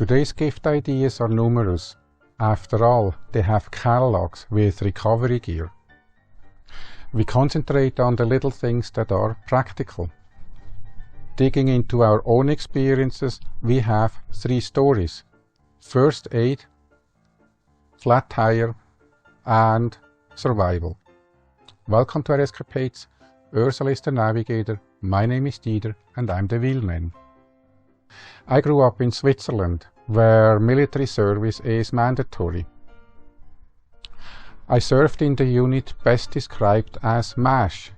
Today's gift ideas are numerous. After all, they have catalogs with recovery gear. We concentrate on the little things that are practical. Digging into our own experiences, we have 3 stories: first aid, flat tire, and survival. Welcome to our escapades. Ursula is the navigator, my name is Dieter, and I'm the wheelman. I grew up in Switzerland, where military service is mandatory. I served in the unit best described as MASH,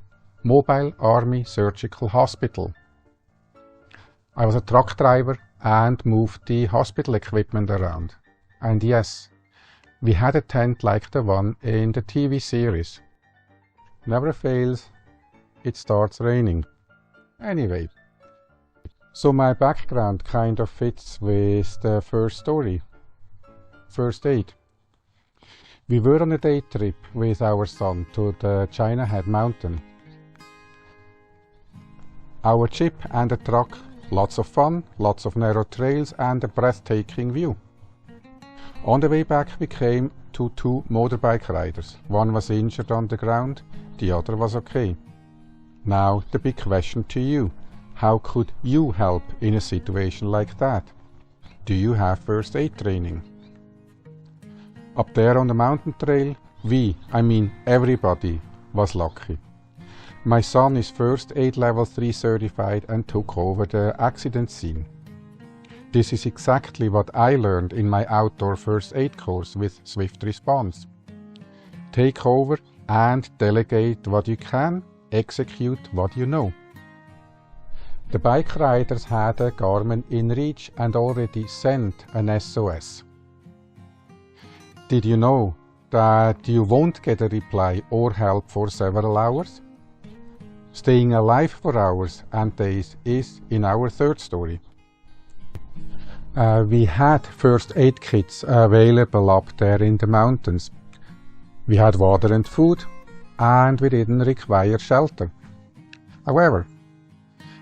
Mobile Army Surgical Hospital. I was a truck driver and moved the hospital equipment around. And yes, we had a tent like the one in the TV series. Never fails, it starts raining. Anyway, so my background kind of fits with the first story, first aid. We were on a day trip with our son to the China Head Mountain. Our jeep and a truck, lots of fun, lots of narrow trails and a breathtaking view. On the way back we came to 2 motorbike riders. One was injured on the ground, the other was okay. Now the big question to you: how could you help in a situation like that? Do you have first aid training? Up there on the mountain trail, everybody was lucky. My son is first aid level 3 certified and took over the accident scene. This is exactly what I learned in my outdoor first aid course with Swift Response. Take over and delegate what you can, execute what you know. The bike riders had a Garmin InReach and already sent an SOS. Did you know that you won't get a reply or help for several hours? Staying alive for hours and days is in our third story. We had first aid kits available up there in the mountains. We had water and food, and we didn't require shelter. However,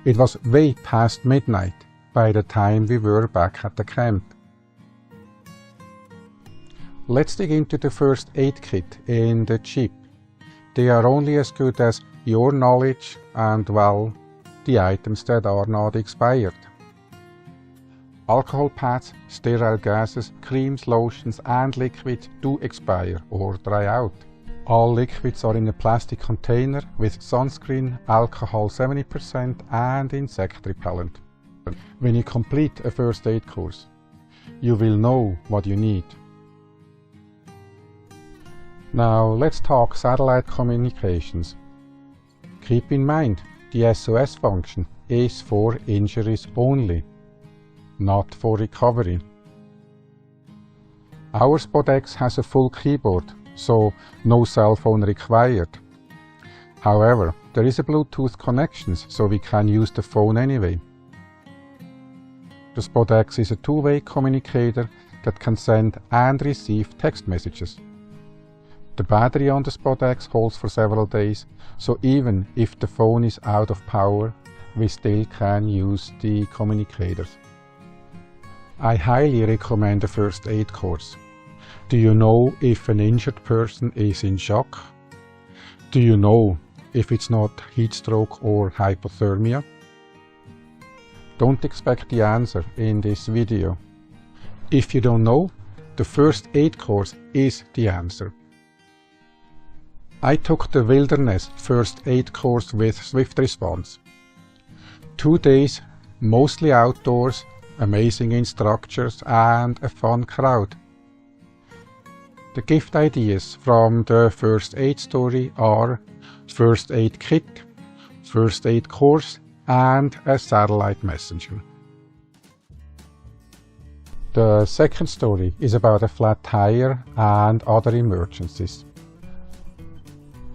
it was way past midnight by the time we were back at the camp. Let's dig into the first aid kit in the jeep. They are only as good as your knowledge and, well, the items that are not expired. Alcohol pads, sterile gases, creams, lotions and liquids do expire or dry out. All liquids are in a plastic container with sunscreen, alcohol 70% and insect repellent. When you complete a first aid course, you will know what you need. Now let's talk satellite communications. Keep in mind, the SOS function is for injuries only, not for recovery. Our SpotX has a full keyboard, so no cell phone required. However, there is a Bluetooth connection, so we can use the phone anyway. The SpotX is a 2-way communicator that can send and receive text messages. The battery on the SpotX holds for several days, so even if the phone is out of power, we still can use the communicators. I highly recommend a first aid course. Do you know if an injured person is in shock? Do you know if it's not heat stroke or hypothermia? Don't expect the answer in this video. If you don't know, the first aid course is the answer. I took the Wilderness first aid course with Swift Response. 2 days, mostly outdoors, amazing instructors and a fun crowd. The gift ideas from the first aid story are first aid kit, first aid course and a satellite messenger. The second story is about a flat tire and other emergencies.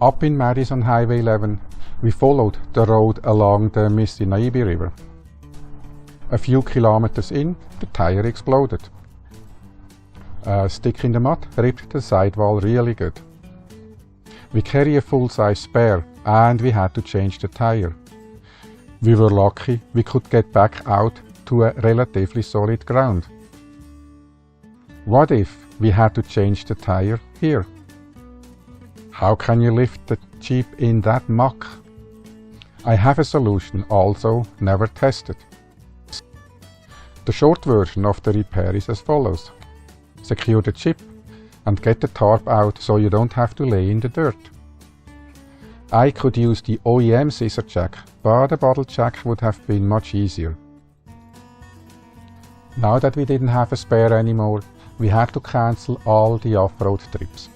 Up in Madison Highway 11, we followed the road along the Mississippi River. A few kilometers in, the tire exploded. A stick in the mud ripped the sidewall really good. We carry a full-size spare and we had to change the tire. We were lucky we could get back out to a relatively solid ground. What if we had to change the tire here? How can you lift the Jeep in that muck? I have a solution, also never tested. The short version of the repair is as follows. Secure the Jeep and get the tarp out so you don't have to lay in the dirt. I could use the OEM scissor jack, but a bottle jack would have been much easier. Now that we didn't have a spare anymore, we had to cancel all the off-road trips.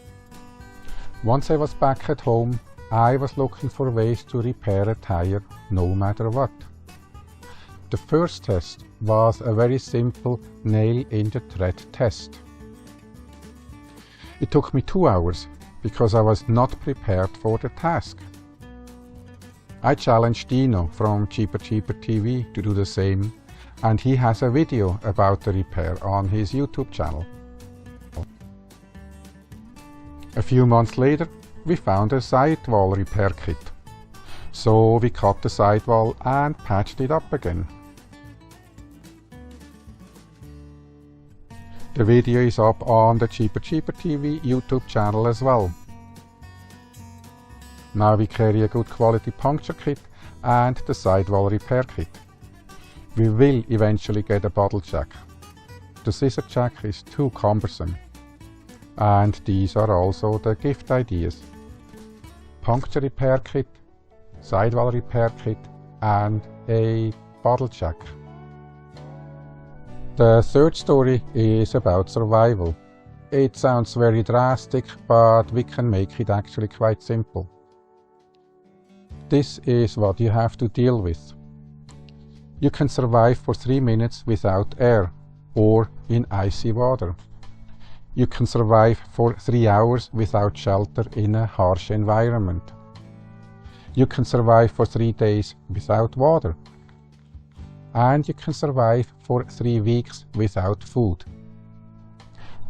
Once I was back at home, I was looking for ways to repair a tire no matter what. The first test was a very simple nail in the thread test. It took me 2 hours because I was not prepared for the task. I challenged Dino from Cheaper TV to do the same, and he has a video about the repair on his YouTube channel. A few months later, we found a sidewall repair kit. So we cut the sidewall and patched it up again. The video is up on the Cheaper TV YouTube channel as well. Now we carry a good quality puncture kit and the sidewall repair kit. We will eventually get a bottle jack. The scissor jack is too cumbersome. And these are also the gift ideas. Puncture repair kit, sidewall repair kit and a bottle jack. The third story is about survival. It sounds very drastic, but we can make it actually quite simple. This is what you have to deal with. You can survive for 3 minutes without air or in icy water. You can survive for 3 hours without shelter in a harsh environment. You can survive for 3 days without water. And you can survive for 3 weeks without food.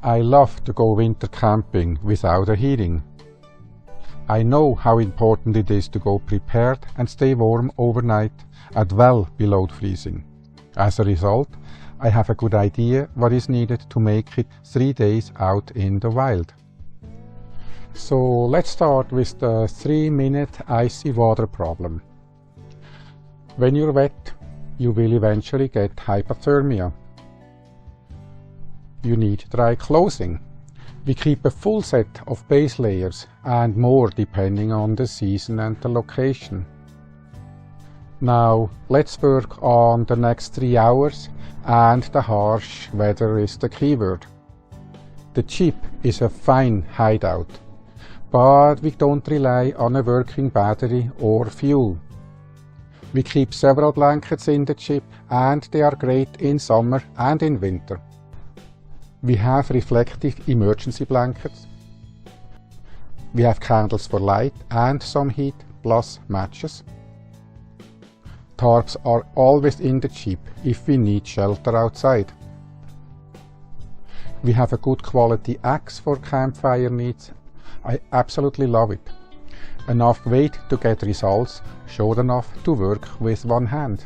I love to go winter camping without a heating. I know how important it is to go prepared and stay warm overnight at well below freezing. As a result, I have a good idea what is needed to make it 3 days out in the wild. So let's start with the 3-minute icy water problem. When you're wet, you will eventually get hypothermia. You need dry clothing. We keep a full set of base layers and more depending on the season and the location. Now let's work on the next 3 hours, and the harsh weather is the keyword. The Jeep is a fine hideout, but we don't rely on a working battery or fuel. We keep several blankets in the Jeep and they are great in summer and in winter. We have reflective emergency blankets. We have candles for light and some heat plus matches. Tarps are always in the Jeep if we need shelter outside. We have a good quality axe for campfire needs. I absolutely love it. Enough weight to get results, short enough to work with one hand.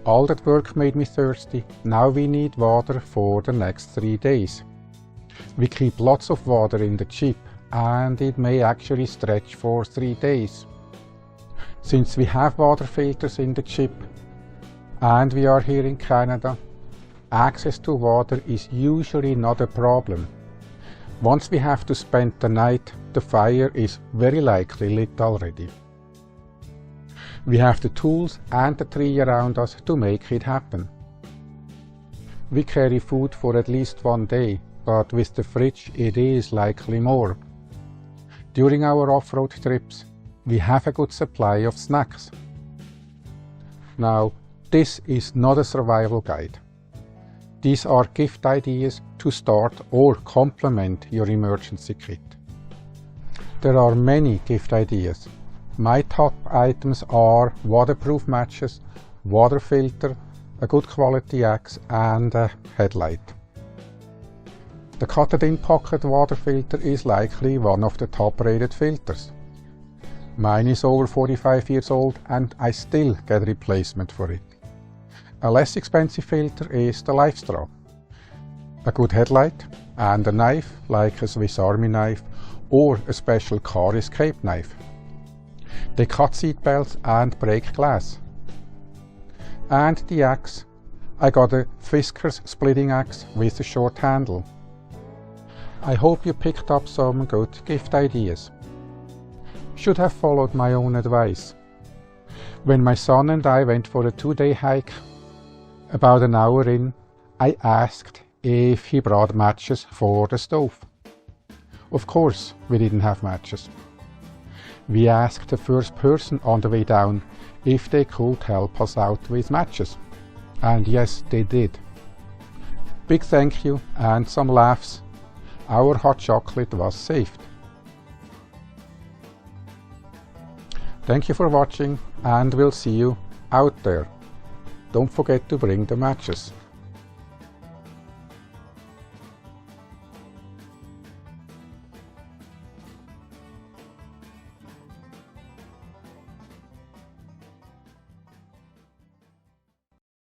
All that work made me thirsty. Now we need water for the next 3 days. We keep lots of water in the Jeep, and it may actually stretch for 3 days. Since we have water filters in the Jeep, and we are here in Canada, access to water is usually not a problem. Once we have to spend the night, the fire is very likely lit already. We have the tools and the tree around us to make it happen. We carry food for at least 1 day, but with the fridge it is likely more. During our off-road trips, we have a good supply of snacks. Now, this is not a survival guide. These are gift ideas to start or complement your emergency kit. There are many gift ideas. My top items are waterproof matches, water filter, a good quality axe and a headlight. The cut-in pocket water filter is likely one of the top rated filters. Mine is over 45 years old and I still get replacement for it. A less expensive filter is the life straw. A good headlight and a knife like a Swiss Army knife or a special car escape knife. They cut seat belts and break glass. And the axe. I got a Fiskars splitting axe with a short handle. I hope you picked up some good gift ideas. Should have followed my own advice. When my son and I went for a 2-day hike, about an hour in, I asked if he brought matches for the stove. Of course, we didn't have matches. We asked the first person on the way down if they could help us out with matches. And yes, they did. Big thank you and some laughs. Our hot chocolate was saved. Thank you for watching and we'll see you out there. Don't forget to bring the matches.